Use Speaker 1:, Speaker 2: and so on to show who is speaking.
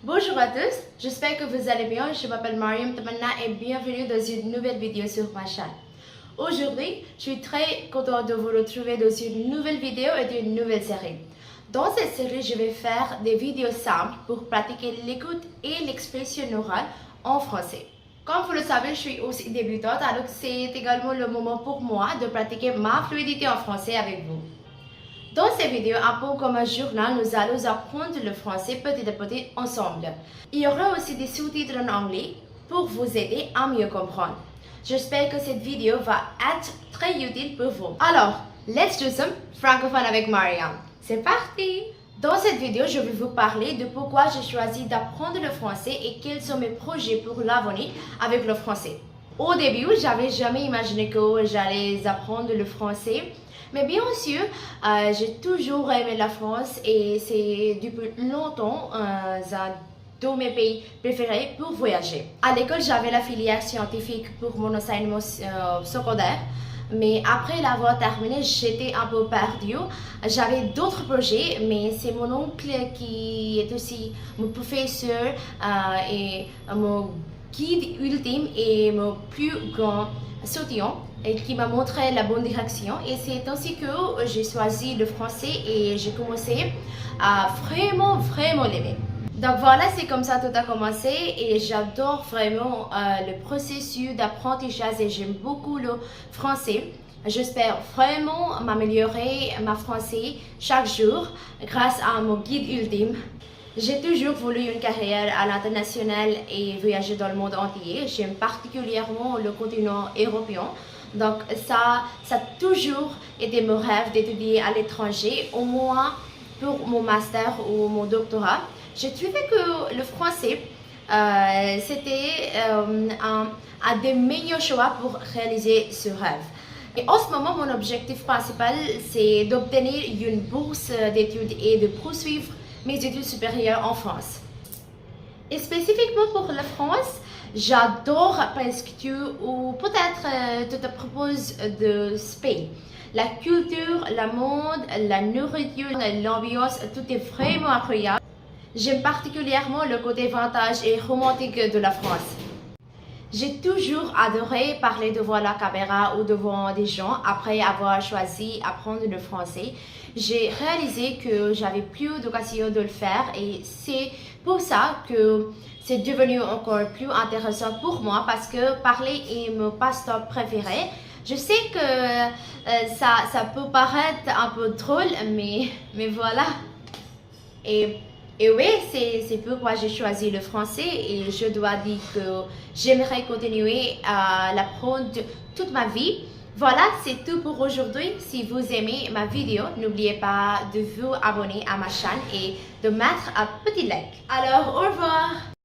Speaker 1: Bonjour à tous, j'espère que vous allez bien. Je m'appelle Mariam Tamanna et bienvenue dans une nouvelle vidéo sur ma chaîne. Aujourd'hui, je suis très contente de vous retrouver dans une nouvelle vidéo et d'une nouvelle série. Dans cette série, je vais faire des vidéos simples pour pratiquer l'écoute et l'expression orale en français. Comme vous le savez, je suis aussi débutante, alors c'est également le moment pour moi de pratiquer ma fluidité en français avec vous. Dans cette vidéo, un peu comme un journal, nous allons apprendre le français petit à petit ensemble. Il y aura aussi des sous-titres en anglais pour vous aider à mieux comprendre. J'espère que cette vidéo va être très utile pour vous. Alors, let's do some francophone avec Mariam. C'est parti! Dans cette vidéo, je vais vous parler de pourquoi j'ai choisi d'apprendre le français et quels sont mes projets pour l'avenir avec le français. Au début, j'avais jamais imaginé que j'allais apprendre le français. Mais bien sûr, j'ai toujours aimé la France et c'est depuis longtemps un de mes pays préférés pour voyager. À l'école, j'avais la filière scientifique pour mon enseignement secondaire. Mais après l'avoir terminé, j'étais un peu perdue. J'avais d'autres projets, mais c'est mon oncle qui est aussi mon professeur et mon guide ultime et mon plus grand soutien et qui m'a montré la bonne direction. Et c'est ainsi que j'ai choisi le français et j'ai commencé à vraiment l'aimer. Donc voilà, c'est comme ça tout a commencé et j'adore vraiment le processus d'apprentissage et j'aime beaucoup le français. J'espère vraiment m'améliorer ma français chaque jour grâce à mon guide ultime. J'ai toujours voulu une carrière à l'international et voyager dans le monde entier. J'aime particulièrement le continent européen. Donc ça a toujours été mon rêve d'étudier à l'étranger, au moins pour mon master ou mon doctorat. J'ai trouvé que le français, c'était un des meilleurs choix pour réaliser ce rêve. Et en ce moment, mon objectif principal, c'est d'obtenir une bourse d'études et de poursuivre mes études supérieures en France. Et spécifiquement pour la France, j'adore parce que, ou peut-être tout à propos de ce pays. La culture, la mode, la nourriture, l'ambiance, tout est vraiment incroyable. J'aime particulièrement le côté vintage et romantique de la France. J'ai toujours adoré parler devant la caméra ou devant des gens après avoir choisi d'apprendre le français. J'ai réalisé que j'avais plus d'occasion de le faire et c'est pour ça que c'est devenu encore plus intéressant pour moi parce que parler est mon passe-temps préféré. Je sais que ça peut paraître un peu drôle, mais voilà. Et oui, c'est pourquoi j'ai choisi le français et je dois dire que j'aimerais continuer à l'apprendre toute ma vie. Voilà, c'est tout pour aujourd'hui. Si vous aimez ma vidéo, n'oubliez pas de vous abonner à ma chaîne et de mettre un petit like. Alors, au revoir!